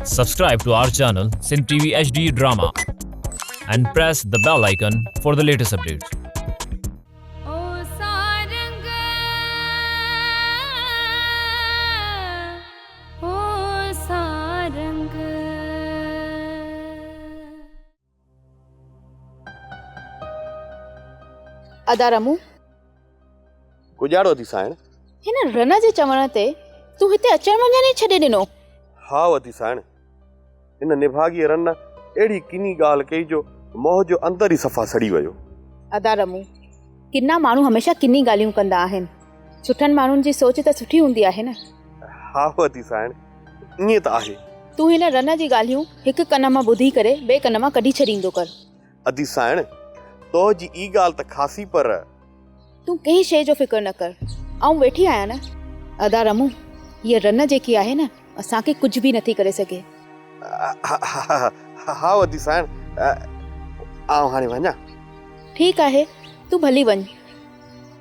Subscribe to our channel Sin TV HD Drama and press the bell icon for the latest updates. ओ सारंग ओ सारंग अदा रमू गुजारो थी साइण हिन run जे चवण ते तूं हिते अचण वञण ई छॾे ॾिनो। हा वती साइण हिन निभागीअ रन अहिड़ी किनी ॻाल्हि कई जो मोह जो अंदर ई सफ़ा सड़ी वियो। अदा रमू किना माण्हू हमेशा किनी ॻाल्हियूं कंदा आहिनि, सुठनि माण्हुनि जी सोच त सुठी हूंदी आहे न। हा वती साइण ईअं त आहे। तूं हिन रन जी ॻाल्हियूं हिकु कन मां ॿुधी करे ॿिए कन मां कढी छॾींदो कर। अदी साइण तो जी ई ॻाल्हि त ख़ासी पर तूं कंहिं शइ जो फिक्र न कर, आऊं वेठी आहियां न। अदा रमू हीअ रन जेकी आहे न असांखे कुझु बि नथी करे सघे। हा वती साइण आऊं हाणे वञा। ठीकु आहे तूं भली वञ,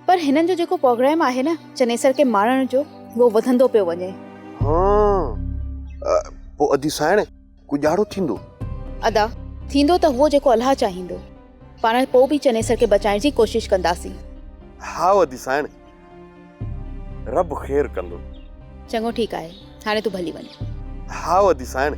पर हिननि जो जेको प्रोग्राम आहे न चनेसर खे मारण जो उहो वधंदो पियो वञे। हाँ पोइ अदी साइण गुजारो थींदो। अदा थींदो त उहो जेको अलाह चाहींदो, पाण पोइ बि चनेसर खे बचाइण जी कोशिशि कंदासीं। हा वती साइण रब ख़ैर कंदो। चङो ठीकु आहे, हाणे तूं भली वञ। हा वती साइण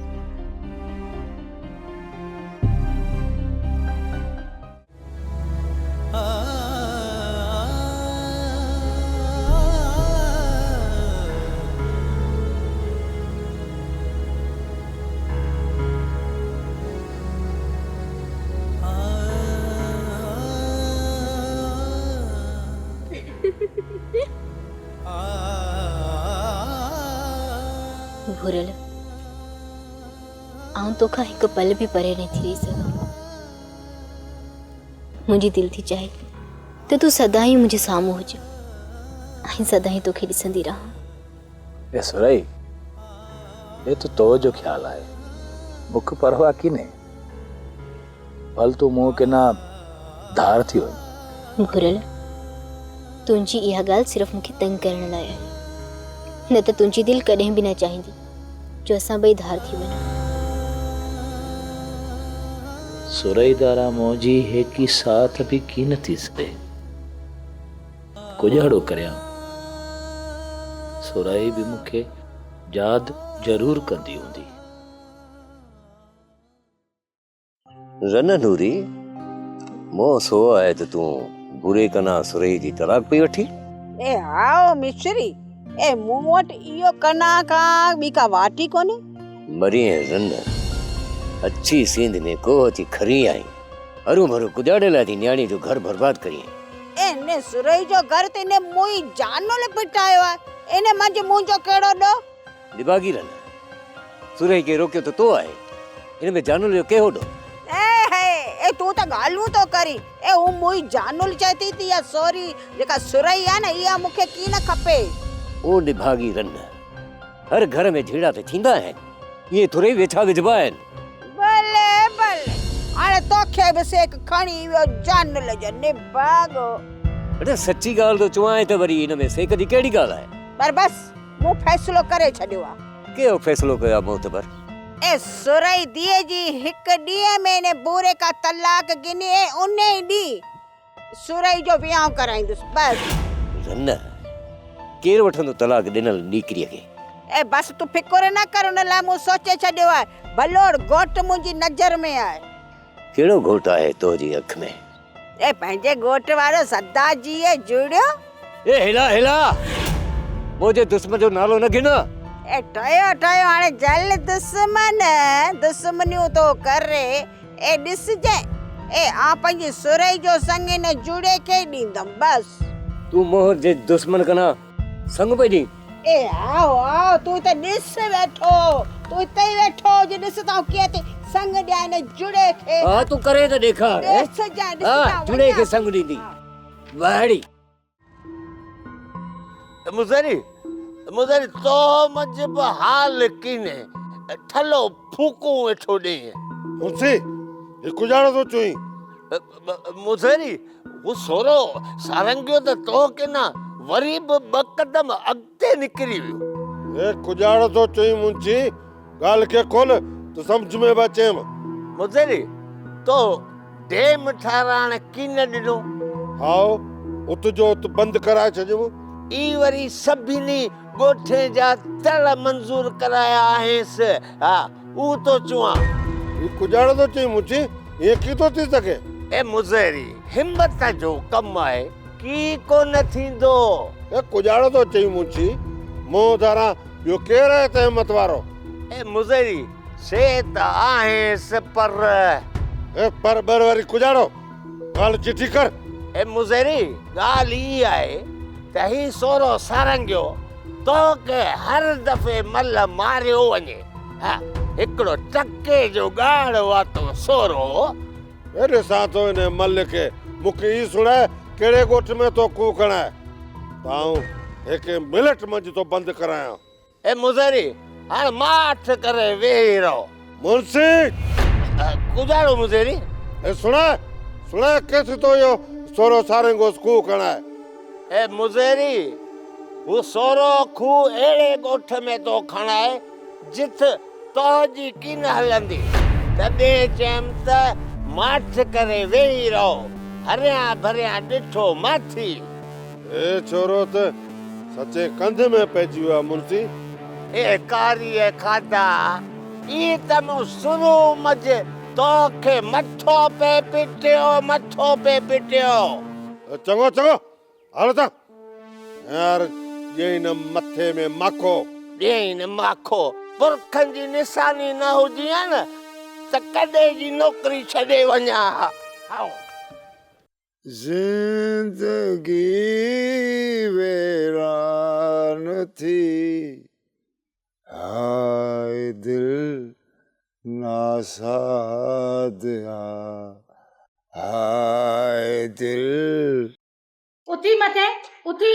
भुरल आऊं तोखां हिकु पल बि परे न थी रही सघां। मुंहिंजी दिलि थी चाहे त तूं सदा ई मुंहिंजे साम्हूं हुजे ऐं सदा ई तोखे ॾिसंदी रहां। ए सुरई ये तो जो ख्याल आहे, मूंखे परवाह किने, भल तूं मूं के ना धार थी वञ। भुरल तुंहिंजी इहा ॻाल्हि सिर्फ़ु मूंखे तंग करण लाइ आहे, न त तुंहिंजी दिलि कॾहिं बि न चाहींदी जो असां ॿई धार थी वञूं। सुरई दारा मौजी हेकी साथ भी की न थी सघे, गुजारो करियां सुरई भी मूंखे याद जरूर कंदी हूंदी। रन नूरी मो सो आहे त तूं बुरे कना सुरई जी तलाक पई वठी। ए आओ मिश्री ए मूं वटि इहो कना खां ॿी का वाटी कोन्हे। मरीअ रन अच्छी सींध में को अची खरी आई हरू भरू कुजाड़े लाइ थी न्याणी जो घर बर्बाद करी। ए ने सुरई जो घर ते ने मुई जानो ले पिटायो आहे, इन मंझ मुंहिंजो कहिड़ो ॾो। दिबागी रन सुरई खे रोकियो त तो आहे, इन में जानूल जो कहिड़ो ॾो। ए तूं त ॻाल्हियूं तो करी। ए हू मुई जानुल चए थी या सॉरी जेका सुरई आहे न इहा मूंखे की न खपे। ओ निभागी रन हर घर में झीड़ा ते थींदा आहिनि, ये थोरे वेठा विझबा आहिनि। भले भले हाणे तोखे बि सेक खणी वियो जानुल जो निभागो। अरे सच्ची ॻाल्हि तो चवां त वरी इन में सेक जी कहिड़ी ॻाल्हि आहे। पर बस मूं फैसलो करे छॾियो आहे। कहिड़ो फैसलो कयो मोतबर? ए सुरई दिए जी हिक ॾींहं में ने बूरे का तलाक गिने उन ॾींहुं सुरई जो वियांह कराईंदुसि बस। रन केर वठंदो तलाक ॾिनल नीकरीअ खे। ए बस तूं फिकुर न कर, उन लाइ मूं सोचे छॾियो आहे। भलोड़ घोट मुंहिंजी नज़र में आहे। कहिड़ो घोट आहे तो जी अख में? ए पंहिंजे घोट वारो सदा जी जुड़ियो। ए हिला हिला मुंहिंजे दुश्मन जो नालो न गिन। ए टयो टयो हाणे जल दुश्मन दुश्मनियूं तो करे। ए ॾिसजे ए आ पंहिंजी सुरई जो संग न जुड़े के ॾींदम बस। तू मोहर जे दुश्मन कना संग पई दी। ए आओ आओ तू त ॾिस वेठो, तू इते ई वेठो जे ॾिस ता कीअं ते संग ॾिया न जुड़े खे। हां तू करे त ॾेखार। ॾिस जा ॾिस जा जुड़े खे संग ॾींदी वाड़ी। मुझे तो मजब हाल किने ठलो फूको वेठो ॾे। मुझे ये गुजारो तो चोई मुझे वो सोरो सारंगियो त तो के ना वरी ब कदम अॻिते निकिरी वियो। ए गुजारो तो चोई मुंची गाल के खोल तो समझ में बचे। मुझेरी तो डेम ठाराण की न ॾिनो। हाओ उत जो उत बंद कराए छजो। ई वरी सभिनी ॻोठे जा तल मंज़ूर कराया आहिंसि। हा ऊ तो चुआ ये कुजाड़ तो चई मुझे ये की तो थी सके। ए मुज़ेरी हिम्मत जो कम आहे की को न थींदो। ए कुजाड़ तो चई मुझी मो धारा यो केर है ते हिम्मत वारो। ए मुज़ेरी से त आहिंसि पर ए पर बरवरी कुजाड़ो गाल चिठी कर। ए मुज़ेरी ॻाल्हि ई आहे त ही सोरो सारंगियो तो के हर दफ़े मल मारियो वञे। हा हिकिड़ो टके जो ॻाढ़ वातो सोरो। अरे साथो ने मल के मुखे ई सुणाए केड़े गोठ में तो कूकणा है ताऊ एक मिनट मंज तो बंद कराया। ए मुज़ेरी हाणे माठ करे वेही रहो। मुंशी कुजाड़ो मुज़ेरी ए सुना कैसे तो यो सोरो सारंगो कूकणा है। ए मुज़ेरी वो सोरो खू एड़े गोठ में तो खणाए जिथ तो जी किन हलंदी तदे चम त माठ करे वेही रहो। हरिया भरिया ॾिठो माथी। ए छोरो त सचे कंध में पइजी वियो मुंशी। ए कारी खादा ई तमो सुनो मज तो के मथो पे पिटियो। चंगो हाल ता यार ये न मथे में माखो ये न माखो पुरखन जी निशानी न हुजी न त कदे जी नौकरी छॾे वञा। आओ जिंदगी वीरान थी हाय दिल नासादिया हाय दिल। उथी मथे उथी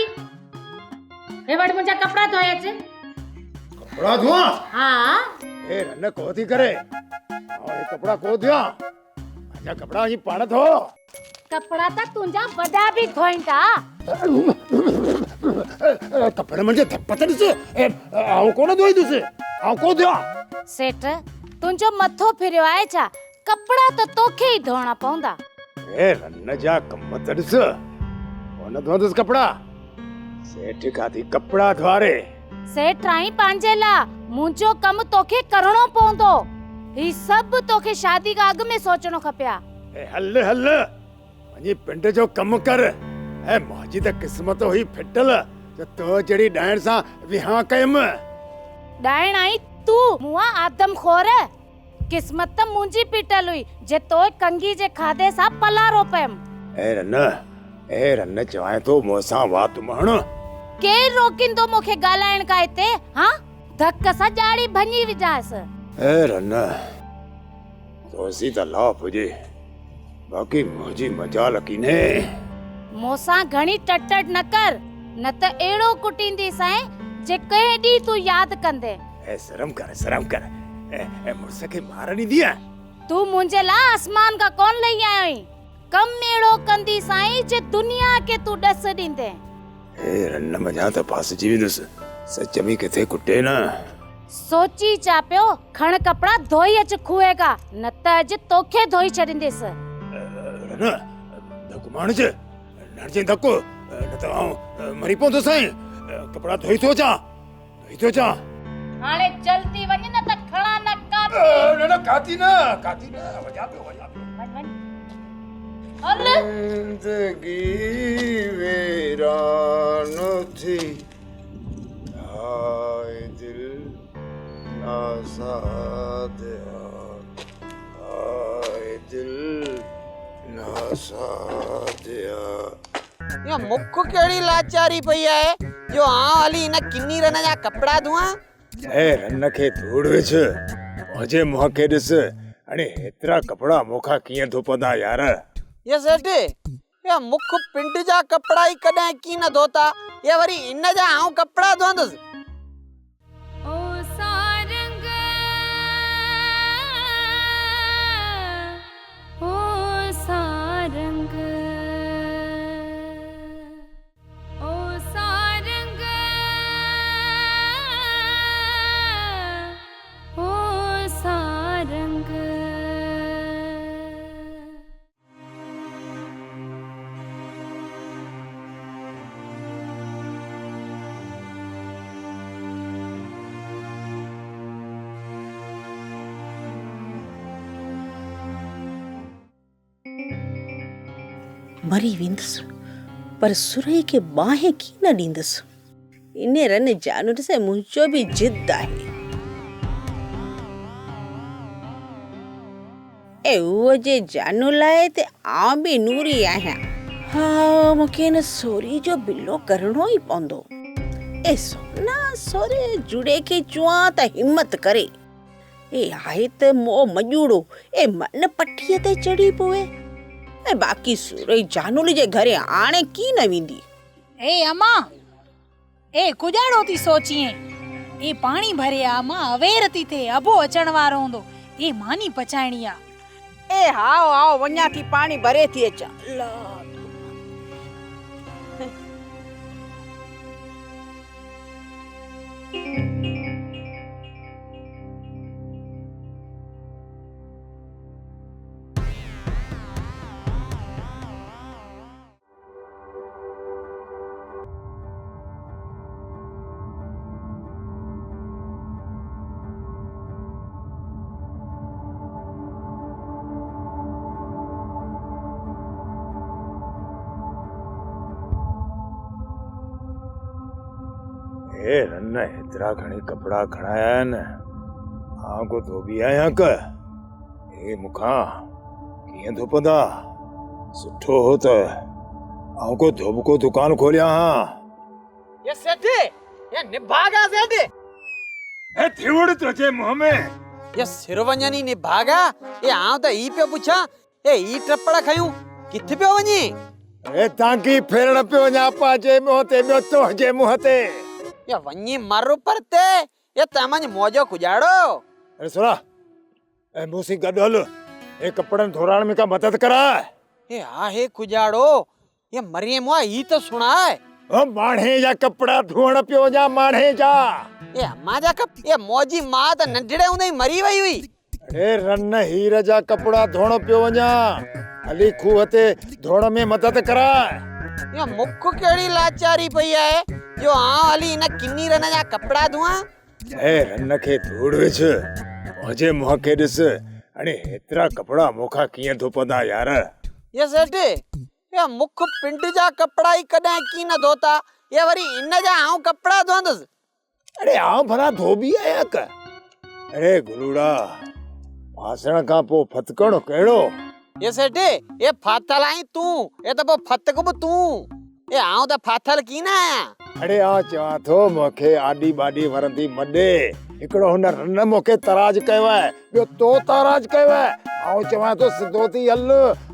हे वट मुंहिंजा कपिड़ा धोया चे। कपड़ा धोआ? हाँ ए रन को थी करे और ये कपड़ा को दिया अच्छा कपड़ा ही पाण धो। कपड़ा त तुंहिंजा वॾा बि धोईंदा। कपड़े मुंहिंजे धपतनि से आऊं कोन धोई दुसे आऊं को दिया। सेठ तुंहिंजो मथो फिरियो आहे छा? कपड़ा त तोखे ई धोइणा पवंदा। ए रन जा कम तड़स कोन धोदस कपड़ा सेठ खाती कपड़ा धोरे। सेठ आई पंहिंजे ला मुंहिंजो कम तोखे करणो पवंदो। ही सभु तोखे शादी खां अॻु में सोचणो खपिया। ए हल वञी पिंड जो कम कर। ए मुंहिंजी त किस्मत हुई फिटल जो तो जड़ी डायण सां विहां कयम। डायण आई तू मुआ आदम खोर। किस्मत त मुंहिंजी पिटल हुई जे तो कंगी जे खाधे सां पलारो पयम। ए रन चवाए तो मोसां वात मण केर रोकिंदो मूंखे ॻाल्हाइण का हिते? हाँ धक सां ॼाड़ी भञी विझास। ए रन तोसी त लाफ हुजे बाकी मुंहिंजी मजाल कीने। मोसां घणी टटट न कर न त एड़ो कुटींदी सां जे कहीं डी तू याद कंदे। ए शर्म कर ए मुर्स के मारनी दिया। तू मुंहिंजे ला आसमान का कौन लई आयो ही? कम एड़ो कंदी साईं जे दुनिया के तू डस दींदे। ए रन मजा त पास जीविदुस सच में किथे कुटे ना। सोची चा पियो खण कपड़ा धोई अच खुएगा न त अज तोखे धोई छॾींदेस। रन धक माण जे नरजे धको न त आऊं मरी पवंदो साईं। कपड़ा धोई तो जा हाणे जल्दी वञ न त खणा न काती। न काती न वजा पे वञ हल। जिंदगी वीरान थी हाय दिल नासादिया हाय दिल नासादिया। या मुख केड़ी लाचारी पई है जो हली न किन्नी रन जा कपड़ा धुआ। ए रन के धूड़ विच मुझे मुंह के दिस अने एतरा कपड़ा मुखा किए धोपंदा यार। ये सेठ या मुख पिंड जा कपड़ा ही कदे की न धोता ये वरी इन जा आऊं कपड़ा धोंदस। ओ सारंग ओ सारंग ओ सारंग ओ मरी वेंदुसि पर सुरई खे बाहि कीन ॾींदुसि। इन रन जानवर से मुंहिंजो बि जिद आहे। ए उहो जे जानू लाइ ते आउं बि नूरी आहियां। हा मूंखे न सोरी जो बिलो करणो ई पवंदो। ए सोना सोरे जुड़े खे चुआं त हिम्मत करे। ए आहे त मो मजूड़ो ए मन पठीअ ते चढ़ी पोए। ऐं बाक़ी सुरई जानूली जे घरे हाणे की न वेंदी। ए अम्मा ए कुजाड़ो थी सोचिए। ए पाणी भरे आ मां अवेर थी थे अबो अचण वारो हूंदो। ए मानी पचाइणी आ। ए हाओ आओ वञा थी पाणी भरे थी अचां। ए रन हेतिरा घणी कपड़ा खणाया आहिनि। आउं को धोबी आहियां क ए मूंखां कीअं धोपंदा। सुठो हो त आउं को धोबको दुकान खोलिया हां। ये सेठ ये निभागा सेठ ए थिवड़ तुझे मुंह में ये सिरवञनी निभागा। ये आउं त ई पे पुछा ए ई टपड़ा खयूं किथे पे वञी। ए तांकी फेरण पे वञा पाजे मुंह ते ॿियो तुंहिंजे मुंह ते। ये वञी मरु परते ये तमन मोजो कुजाड़ो। अरे सुना ए मूंसी गॾु हल। ए कपड़न धोराण में का मदद करा। ए आहे कुजाड़ो ये मरिए मुआ ई तो सुनाए। ओ माणे जा कपड़ा धोण पियो जा माणे जा। ए अम्मा जा कप ये मोजी मां त नंढड़े हूंदे मरी वई हुई। अरे रन हीर जा कपड़ा धोण पियो वञा। हली खूह ते धोण में मदद करा। ये मुख केड़ी लाचारी पई है जो आ हली न किन्नी रन जा कपड़ा धुआ। ए रन के धूड़ विच मुझे मुंह के ॾिस। अरे हेतिरा कपड़ा मुखा कीअं धोपंदा यार। ये सेठ ये मुख पिंड जा कपड़ा ही कदे की न धोता। ये वरी इन जा आऊं कपड़ा धोंदस। अरे आऊं भला धोबी आया क। अरे गुलूड़ा भाषण का पो फतकणो केड़ो। ये सेठ ये फाथल आई तू ये तो फतक बि तू। ये आऊं त फाथल की ना आया। अरे आ चवा थो मूंखे आडी बाडी वरंदी मडे। हिकड़ो हुन रन मूंखे तराज कयो आहे ॿियो तो तराज कयो आहे। आऊं चवा थो सिधो थी हल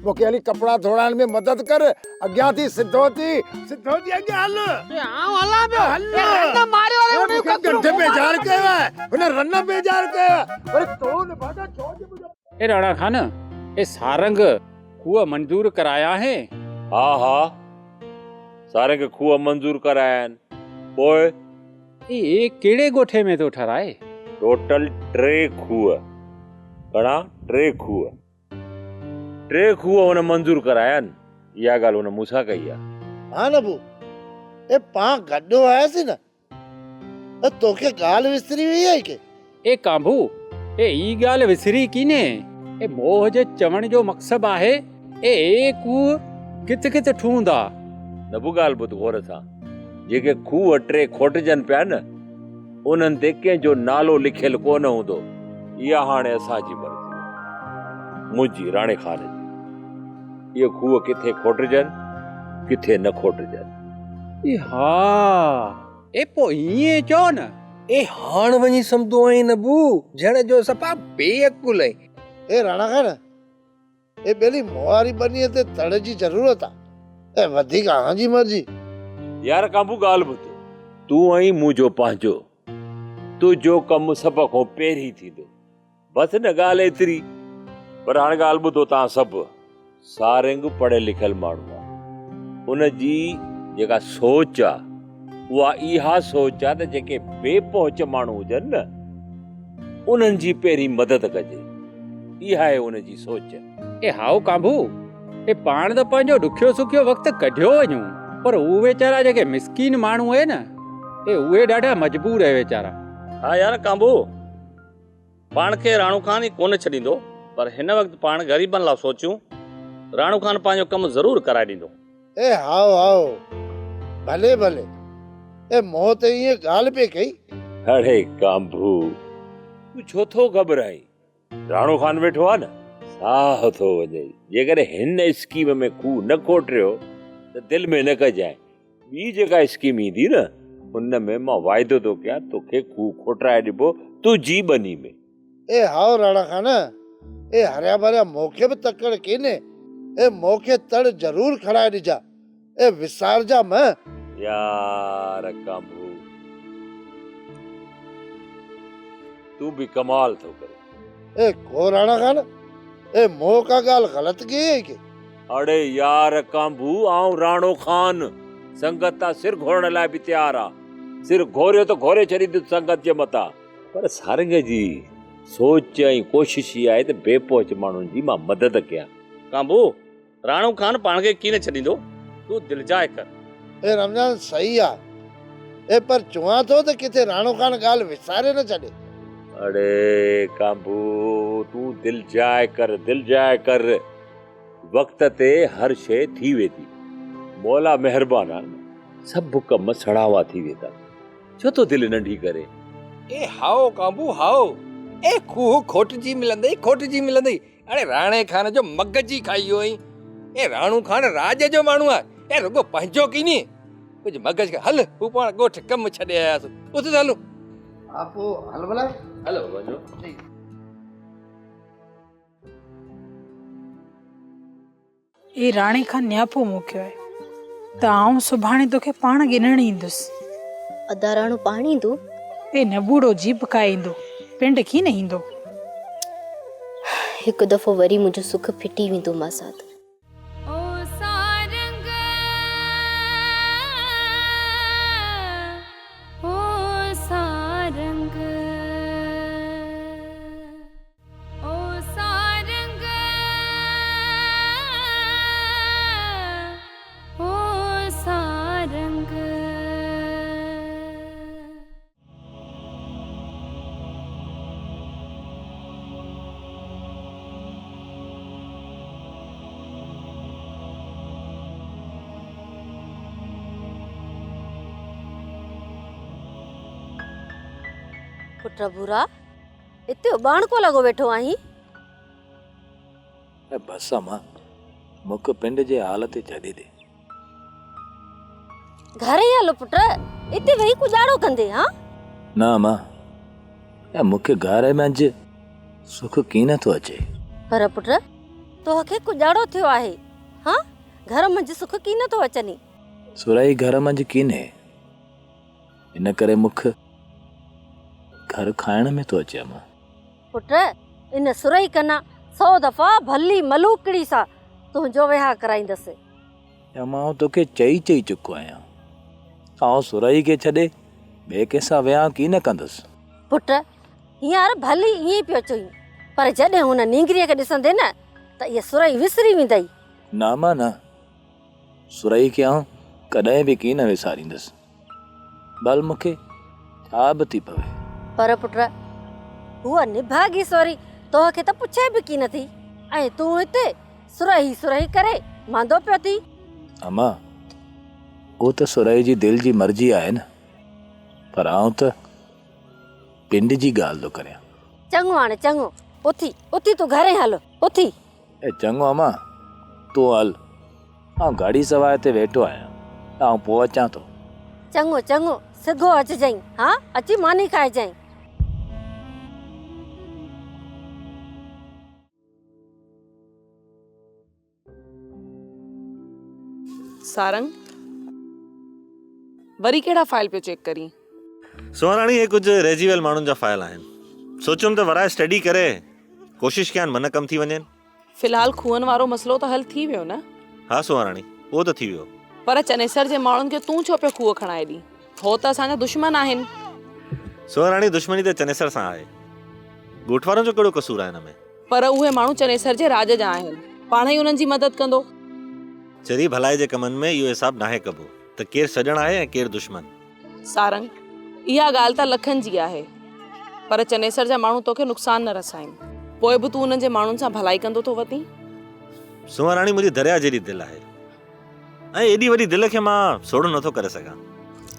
मूंखे हली कपड़ा धोड़ाइण में मदद कर। अॻियां थी सिधो थी अॻियां हल। ये आऊं हला पियो हल रन मारियो रे उन गड्ढे बेजार कयो आहे हुन रन बेजार कयो आहे। अरे तो न भागा छोड़। ए राणा खान ए सारंग खूह मंजूर कराया है। हाँ हाँ सारंग खूह मंजूर कराया आहिनि। पोइ ए केड़े गोठे में तो ठराए। टोटल 3 खूह। घणा 3 खूह। 3 खूह हुन मंजूर कराया आहिनि। इहा ॻाल्हि हुन मूंसां कई आहे। हाँ नबू ए पां गड्ढो आयासीं न त तोखे ॻाल्हि विसरी वई आहे के। ए कांभू ए ई ॻाल्हि विसरी कीने। ए मोह जे चवण जो मक़सद आहे ए खूह किथ किथ ठूंदा। नबू ॻाल्हि ॿुध गौर सां। जेके खूह 3 खोटजनि पिया न उन्हनि ते कंहिंजो नालो लिखियल कोन हूंदो। इहा हाणे असांजी मर्ज़ी आहे मुंहिंजी राणे खान जी। इहे खूह किथे खोटजनि किथे न खोटजनि। हा ए पो ईअं चओ न। ए हाण वञी सम्झो आई नबू जण जो सपा बेअकुल है। ए राणा खान ए बेली मोवारी बनीअ ते तड़ जी ज़रूरत आहे। ए वधीक आंजी मर्जी। यार काबू ॻाल्हि ॿुध तूं ऐं मुंहिंजो पंहिंजो तुंहिंजो कमु सभ खां पहिरीं थींदो। बसि न ॻाल्हि एतिरी। पर हाणे ॻाल्हि ॿुधो तव्हां सभु। सारंग पढ़ियल लिखियल माण्हू आहे। उनजी जेका सोच आहे उहा इहा सोच आहे त जेके बेपहुच माण्हू हुजनि न उन्हनि जी पहिरीं मदद कजे। इहा आहे उनजी सोच। ए हाउ कांभू ए पाण त पंहिंजो ॾुखियो सुखियो वक़्तु कढियो वञूं पर उहे वेचारा जेके मिसकीन माण्हू आहे न ए उहे ॾाढा मजबूर आहे वेचारा। हाँ यार कांबू पाण खे राणो खान ई कोन छॾींदो पर हिन वक़्तु पाण ग़रीबनि लाइ सोचूं राणो खान पंहिंजो कमु ज़रूरु कराए ॾींदो। ए हाओ हाओ भले भले ए मोह त ईअं ॻाल्हि पे कई। अड़े कांबू तूं छो थो घबराई? राणो खान वेठो आहे न, साह थो वञे। जेकॾहिं हिन स्कीम में खूह न खोटिरियो त दिलि में न कजांइ, ॿी जेका स्कीम ईंदी न उन में मां वाइदो थो कयां तोखे खूह खोटराए ॾिबो तुंहिंजी ॿनी में। ए हाओ राणा खान ए हरिया भरिया मूंखे बि तकड़ केने। ए मूंखे तड़ जरूर खड़ाए ॾिजा। ए विसारजा म यार कांबू तू भी कमाल थो करे। ए को राणा खान ए मोह का ॻाल्हि ग़लत की है के? अड़े यार कांबू आऊं राणो खान संगत तां सिर घोरण लाइ बि तयार आ। सिर घोरियो तो घोरे छॾींदुसि संगत जे मथां, पर सारंग जी सोच ऐं कोशिश ई आहे त बेपहुच माण्हुनि जी मां मदद कयां। कांबू राणो खान पाण खे कीन छॾींदो, तूं दिलजाए कर। ए रमजान सही आ। ए पर चवां थो त किथे राणो खान ॻाल्हि विसारे न छॾे। अड़े कांबू तूं दिलजाए कर। वक्त ते हर शइ थी वेंदी। मौला महिरबान आहे, सभु कम सड़ावा थी वेंदा। छो तो दिलि नंढी करे? ए हाओ कांबू हाओ ए खूह खोटजी मिलंदई। अरे राणे खान जो मगजी खाई होई। ए राणो खान राज जो माण्हू आहे। ए रुगो पंहिंजो कीनी कुछ मगज का हल हू पाण गोठ कम छॾे आयासीं। उते हलो आपो हल भला हलो वञो। ए राणे खान न्यापो मोकियो आहे त आऊं सुभाणे तोखे पाण गिनण ईंदुसि। अदा राणो पाण ईंदो? ए न बूढ़ो जीप खाए ईंदो, पिंड की न ईंदो। हिकु दफ़ो वरी मुंहिंजो सुख फिटी वेंदो मां साथ। ओ सारंग ओ सारंग ओ सारंग ओ सारंग। पुट बुरा इते उबाण को लगो बैठो आहीं? बस अम्मा मुख पिंड जे हालत छॾे दे। घर ही हलो पुट, इते वही कुजाड़ो कंदे। हाँ ना अम्मा मुखे घर में अज सुख की न थो अचे। पर पुट तोखे कुजाड़ो थियो आहे। हाँ घर मंझि सुख की न थो अचनी। सुराई घर मंझि कीने, इन करे मुख घर खाइण में तो अचे। अम्मा पुट इन सुरई कना 100 दफ़ा भली मलूकड़ी सा तुंहिंजो विहाउ कराईंदसि। अम्मा तोखे चई चुको आहियां, आउं सुराई खे छॾे ॿिए कंहिंसां विहाउ की न कंदुसि। पुट हींअर भली ईअं पियो चई, पर जॾहिं हुन नींगरीअ खे ॾिसंदे न त इहा सुरई विसरी वेंदई। ना अम्मा न, सुराई खे आउं कॾहिं बि की न विसारींदुसि, भल मूंखे छा बि थी पवे। पर पुट हूअ निभागी सोरी तोखे त पुछे बि की नथी, ऐं तूं हिते सुरही करे मांदो पियो थी। अम्मा वो तो सुराई जी दिल जी मर्जी आहे न, पर आउं त पिंड जी ॻाल्हि थो करियां। चङो हाणे चङो, उथी तूं घरे हल उथी। ए चङो अम्मा तूं हल, आउं गाड़ी सवाइ ते वेठो आहियां, आउं पोइ अचां थो। चङो सिधो अचिजांइ। हाँ अची मानी खाइजांइ। सारंग वरी केड़ा फाइल पे चेक करी? सोनाणी ये कुछ रेजीवेल माण्हुनि जा फाइल आहिनि, सोचुम त वराए स्टडी करे कोशिश कयां मन कम थी वञनि। फिलहाल खूहन वारो मसलो त हल थी वियो न? हाँ सोनाणी वो तो थी वियो, पर चनेसर जे माण्हुनि खे तूं छो पियो खूह खणाए ॾी? हो त असांजा दुश्मन आहिनि। सोनाणी दुश्मनी त चनेसर सां आहे, ॻोठ वारनि जो कहिड़ो कसूर आहे हिन में? पर उहे माण्हू चनेसर जे राज जा आहिनि, पाण ई उन्हनि जी मदद कंदो। चरी भलाई जे कमनि में इहो हिसाब नाहे कबो त केरु सॼण आहे ऐं केरु दुश्मन। सारंग इहा ॻाल्हि त लखनि जी आहे, पर चनेसर जा माण्हू तोखे नुक़सान न रसाइनि, पोइ बि तूं उन्हनि जे माण्हुनि सां भलाई कंदो थो वती। सुहाराणी मुंहिंजी दरिया जहिड़ी दिलि आहे ऐं एॾी वॾी दिलि खे मां सोढ़ो नथो करे सघां।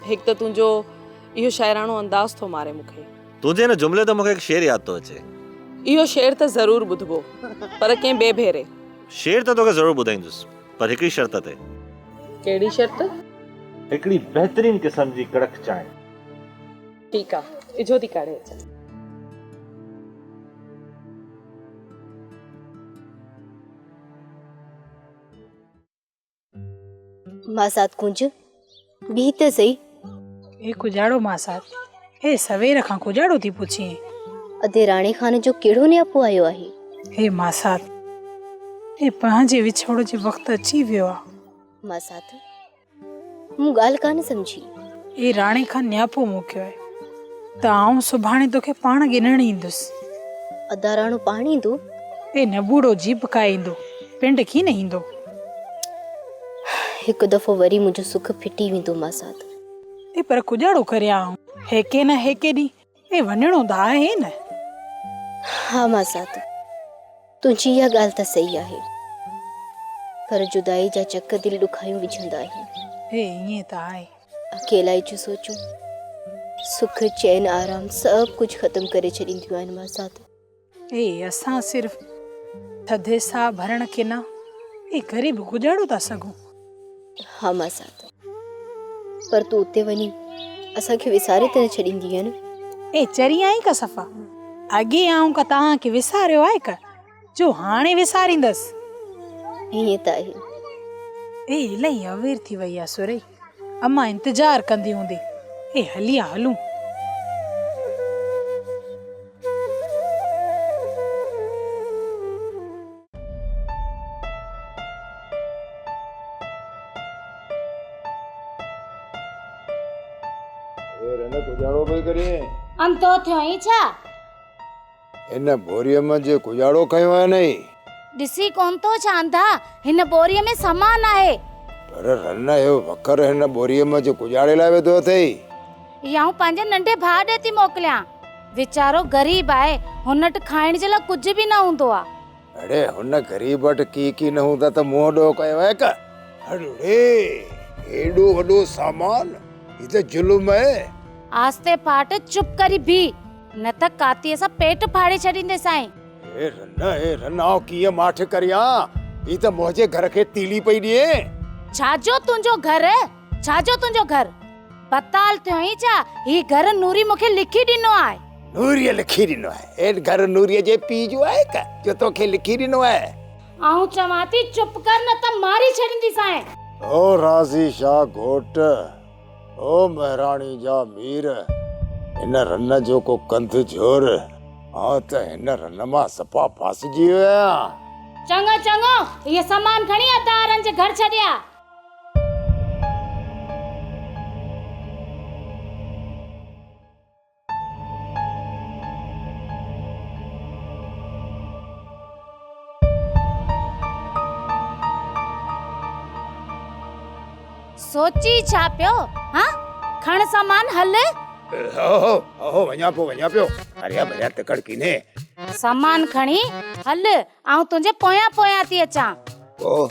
हिकु त तुंहिंजो इहो शाइराणो अंदाज़ थो मारे मूंखे। तुंहिंजे हिन जुमिले तो मूंखे हिकु शेर यादि थो अचे। इहो शेर त ज़रूरु ॿुधबो, पर कंहिं ॿिए भेरे। शेर त तोखे ज़रूरु ॿुधाईंदुसि, पर हिकिड़ी शर्त ते। कहिड़ी शर्त? हिकिड़ी बहितरीन क़िस्म जी कड़क चांहि। ठीकु आहे, इजो थी काढ़े अचां। मासात कुंज भी त सही। ए कुजाड़ो मासात, हे सवेर खां कुजाड़ो थी पुछी। अधे राणे खान जो केड़ो न्यापो आयो आहे? हे मासात, हे पंहिंजे विछोड़ जे वक्त अची वियो आ। मासात, मूं ॻाल्हि कान सम्झी। ए राणे खां न्यापो मोकियो आहे त आऊं सुभाणे तोखे पाण गिनण ईंदुसि। अदा राणो पाण ईंदो? ए नबूड़ो जीप काए ईंदो, पिंड की न ईंदो। हिकु दफ़ो वरी मुंहिंजो सुख फिटी वेंदो मासात। ए पर कुजाड़ो करिया आऊं, हेके न हेके ॾींहुं ए वञणो त आहे न। हा मासात, तुंहिंजी इहा ॻाल्हि त सही आहे, पर जुदाई जा चक दिलि ॾुखायूं विझंदा आहिनि। हे ईअं त आहे। अकेलाई जो सोचूं, सुख चैन आराम सभु कुझु ख़तम करे छॾींदियूं आहिनि मासात। ए असां सिर्फ़ थधे साह भरण के न ए करे बि गुजारो था सघूं। हा मासात, पर तूं उते वञी असांखे विसारे त न छॾींदी आहे न? ए चरी आई का सफ़ा, अॻे आऊं का तव्हांखे विसारियो आहे का जो हाणे विसारींदसि? ईअं त आहे। ए इलाही अवेर थी वई आहे सुरई, अम्मा इंतज़ार कंदी हूंदी। ए हलिया हलूं। कुजाड़ो पई करीं? हम तो थियो ई छा? इन बोरीअ में जे कुजाड़ो कयो आहे नहीं? ॾिसी कोन तो चांदा, हिन बोरीअ में सामान आहे। पर रन यो वखर हिन बोरीअ में जे कुजाड़े लाइ वेठो अथई। याऊं पंहिंजे नंढे भाउ ॾे थी मोकिलियां, वीचारो गरीब आहे, हुन वटि खाइण जे लाइ कुझु बि न हूंदो आहे। अरे हुन गरीब वटि की न हूंदा त मुंहुं ॾो कयो आहे का? अरे एॾो वॾो सामान, ही त जुल्म आहे। आस्ते पाट चुप करी भी, न त कातीअ सां पेट फाड़े छॾींदे साईं। ए रन आओ कीअं माठ करियां? ही त मुंहिंजे घर खे तीली पई ॾिए। छाजो तुंहिंजो घर? छाजो तुंहिंजो घर? बताल थियो ई छा? ही घर नूरी मूंखे लिखी ॾिनो आहे। नूरीअ लिखी ॾिनो आहे? ए घर नूरीअ जे पीउ जो आहे का जो तोखे लिखी ॾिनो आहे? आऊं चवां थी चुप कर, न त मारी छॾींदी साईं। ओ राज़ी शाह घोट, ओ महाराणी जा मीर, हिन रन जो को कंध जोर, हाँ त हिन रन मां सपा फासजी विया। चङो चङो, ये सामान खणी अतारनि जे घर छॾिया। सोची छा पियो? हाँ, खण सामान हल। ओहो वञा पियो। अरे भरिया तकड़ कीने। सामान खणी हल, आऊं तुंहिंजे पोयां थी अचां। ओ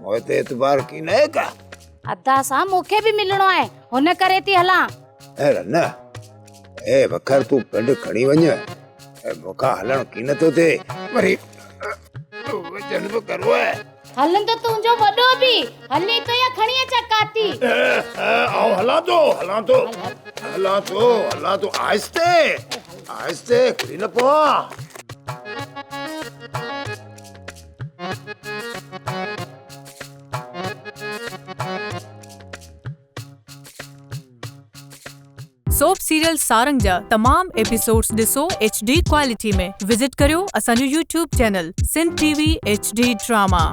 मोए ते एतबार कीने का? अदा सां मूंखे बि मिलणो आहे, हुन करे थी हलां। ए रन, ए वखर तू पिंड खणी वञ, मूंखां हलण कीन थो थे, वरी वजन बि करो आहे। हलंदो तुंहिंजो वॾो बि, हली तो या खणी अचां काती। आओ हलां तो आहिस्ते खड़ी न पवा। सोप सीरियल सारंग जा तमाम एपिसोड्स ॾिसो HD क्वालिटी में। विजिट करियो असांजो YouTube channel Sindh TV HD drama.